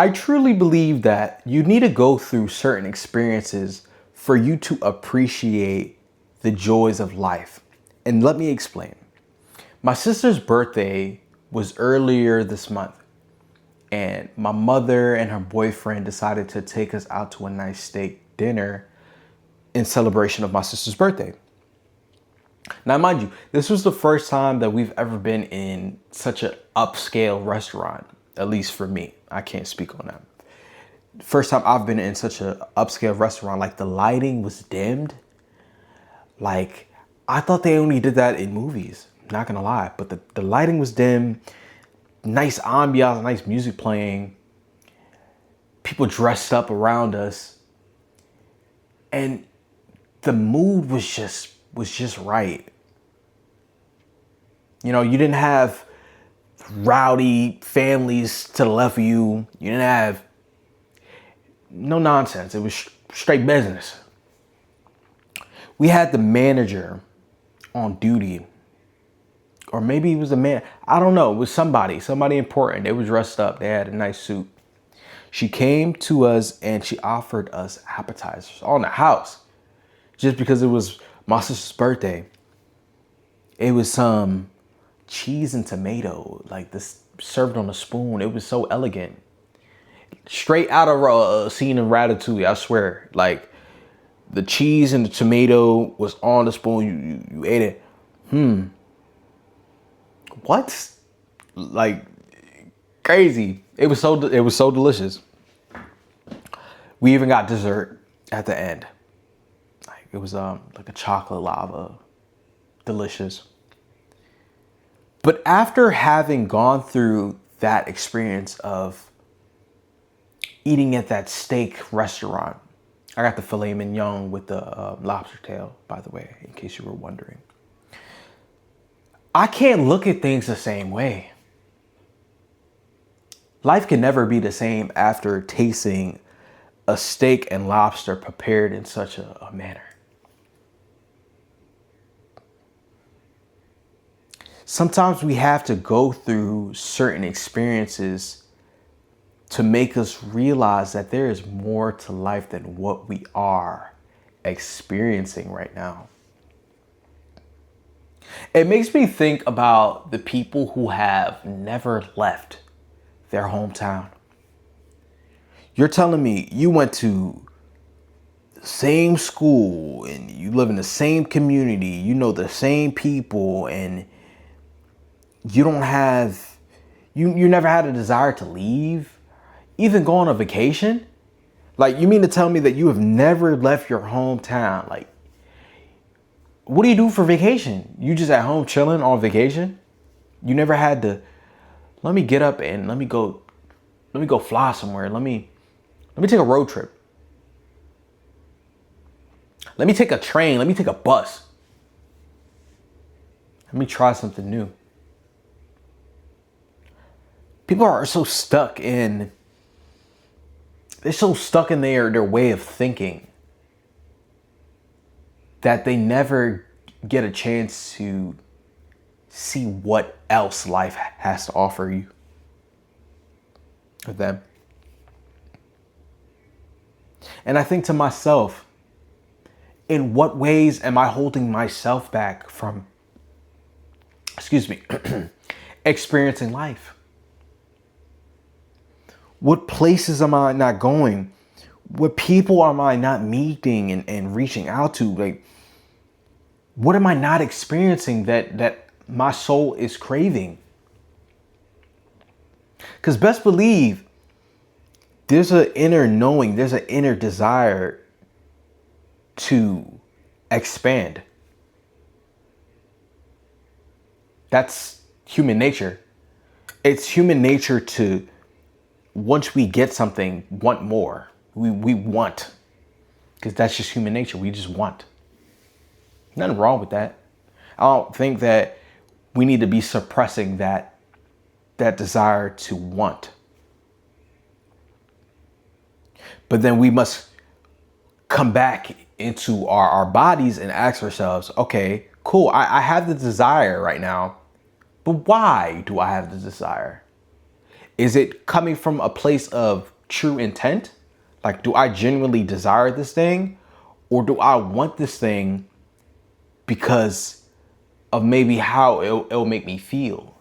I truly believe that you need to go through certain experiences for you to appreciate the joys of life. And let me explain. My sister's birthday was earlier this month, and my mother and her boyfriend decided to take us out to a nice steak dinner in celebration of my sister's birthday. Now, mind you, this was the first time that we've ever been in such an upscale restaurant, at least for me. I can't speak on that. First time I've been in such an upscale restaurant. Like, the lighting was dimmed. Like, I thought they only did that in movies, not gonna lie. But the lighting was dim, nice ambiance, nice music playing, people dressed up around us. And the mood was just right. You know, you didn't have rowdy families to the left of you. You didn't have no nonsense. It was straight business. We had the manager on duty, or maybe he was a man. I don't know. It was somebody important. They were dressed up. They had a nice suit. She came to us and she offered us appetizers on the house, just because it was my sister's birthday. It was some cheese and tomato, like this served on a spoon. It was so elegant. Straight out of a scene in Ratatouille, I swear. Like, the cheese and the tomato was on the spoon. You ate it. What? Like, crazy. It was so delicious. We even got dessert at the end. Like, it was like a chocolate lava. Delicious. But after having gone through that experience of eating at that steak restaurant, I got the filet mignon with the lobster tail, by the way, in case you were wondering. I can't look at things the same way. Life can never be the same after tasting a steak and lobster prepared in such a manner. Sometimes we have to go through certain experiences to make us realize that there is more to life than what we are experiencing right now. It makes me think about the people who have never left their hometown. You're telling me you went to the same school and you live in the same community, you know the same people, and you don't have, you never had a desire to leave, even go on a vacation? Like, you mean to tell me that you have never left your hometown? Like, what do you do for vacation? You just at home chilling on vacation? You never had to, let me get up and let me go fly somewhere. Let me take a road trip. Let me take a train. Let me take a bus. Let me try something new. People are so stuck in, they're so stuck in their way of thinking that they never get a chance to see what else life has to offer you or them. And I think to myself, in what ways am I holding myself back from, experiencing life? What places am I not going? What people am I not meeting and reaching out to? Like, what am I not experiencing that my soul is craving? Because best believe there's an inner knowing, there's an inner desire to expand. That's human nature. It's human nature to, once we get something, want more. We want. Because that's just human nature. We just want. Nothing wrong with that. I don't think that we need to be suppressing that desire to want. But then we must come back into our bodies and ask ourselves, okay, cool, I have the desire right now, but why do I have the desire? Is it coming from a place of true intent? Like, do I genuinely desire this thing? Or do I want this thing because of maybe how it'll make me feel?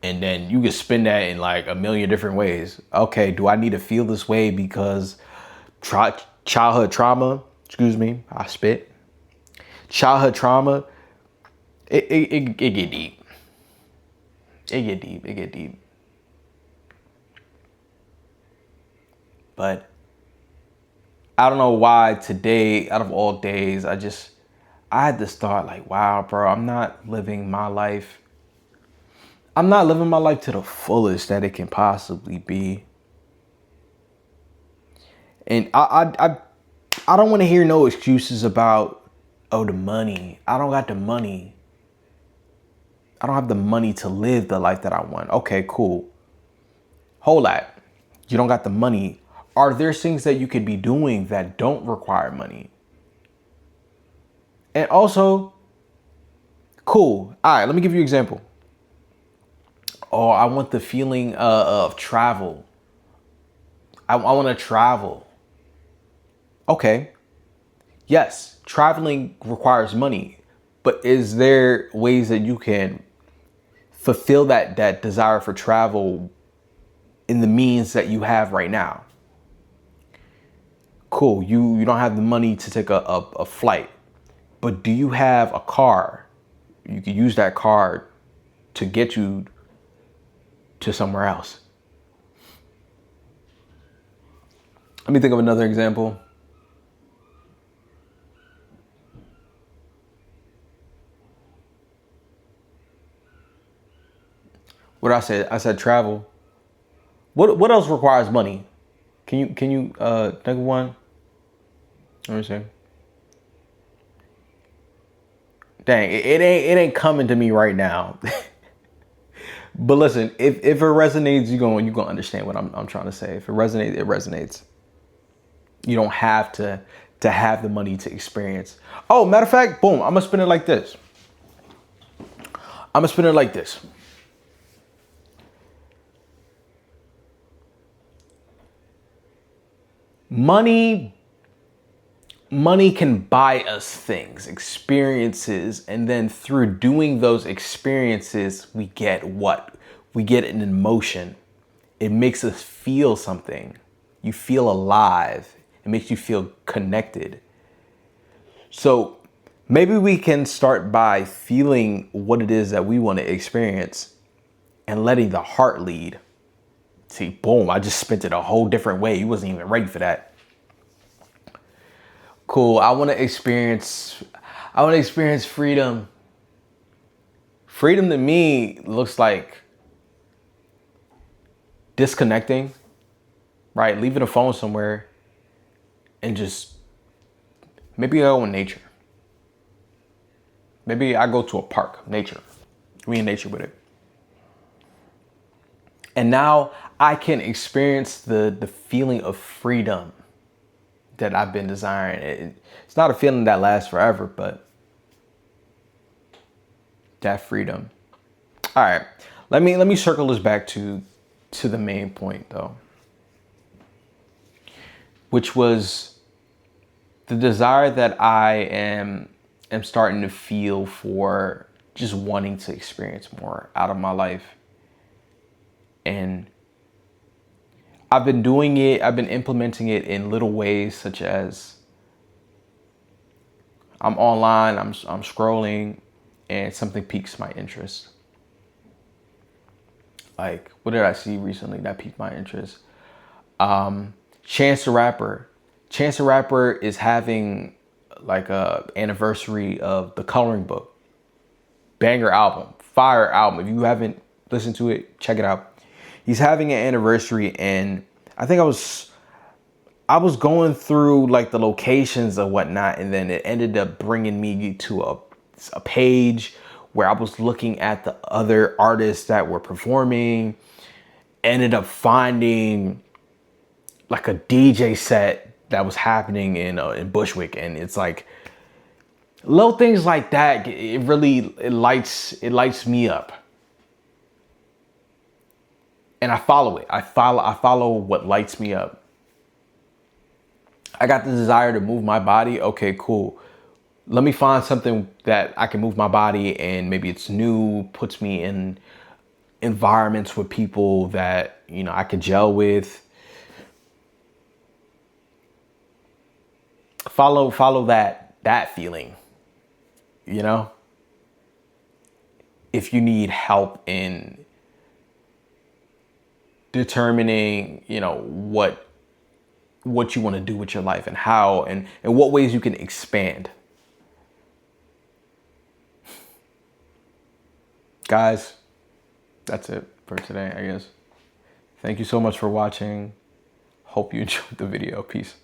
And then you can spin that in like a million different ways. Okay, do I need to feel this way because childhood trauma? Excuse me, I spit. Childhood trauma. It get deep. It get deep. But I don't know why today, out of all days, I had this thought like, wow, bro, I'm not living my life to the fullest that it can possibly be. And I don't want to hear no excuses about, oh, the money. I don't got the money. I don't have the money to live the life that I want. Okay, cool. Hold that. You don't got the money. Are there things that you could be doing that don't require money? And also, cool. All right, let me give you an example. Oh, I want the feeling of travel. I want to travel. Okay. Yes, traveling requires money. But is there ways that you can fulfill that desire for travel in the means that you have right now? Cool, you don't have the money to take a flight, but do you have a car? You can use that car to get you to somewhere else. Let me think of another example. What I said? I said travel. What else requires money? Can you think of one? Let me see. Dang, it ain't coming to me right now. But listen, if it resonates, you gonna understand what I'm trying to say. If it resonates, it resonates. You don't have to have the money to experience. Oh, matter of fact, boom, I'm gonna spin it like this. Money can buy us things, experiences, and then through doing those experiences, we get what? We get an emotion. It makes us feel something. You feel alive. It makes you feel connected. So maybe we can start by feeling what it is that we want to experience and letting the heart lead. See, boom, I just spent it a whole different way. You wasn't even ready for that. Cool. I want to experience freedom. Freedom to me looks like disconnecting, right? Leaving a phone somewhere and just maybe I go in nature. Maybe I go to a park, nature. We in nature with it. And now I can experience the feeling of freedom that I've been desiring. It's not a feeling that lasts forever, but that freedom. All right, let me circle this back to the main point though, which was the desire that I am starting to feel for just wanting to experience more out of my life. And I've been doing it, I've been implementing it in little ways, such as I'm online, I'm scrolling, and something piques my interest. Like, what did I see recently that piqued my interest? Chance the Rapper. Chance the Rapper is having like a anniversary of The Coloring Book. Banger album, fire album. If you haven't listened to it, check it out. He's having an anniversary, and I think I was going through like the locations and whatnot, and then it ended up bringing me to a page where I was looking at the other artists that were performing. Ended up finding like a DJ set that was happening in Bushwick, and it's like little things like that. It lights me up. and I follow it. I follow what lights me up. I got the desire to move my body. Okay, cool. Let me find something that I can move my body, and maybe it's new, puts me in environments with people that, I could gel with. Follow that feeling, if you need help in determining, what you want to do with your life, and how, and what ways you can expand. Guys, that's it for today, I guess. Thank you so much for watching. Hope you enjoyed the video. Peace.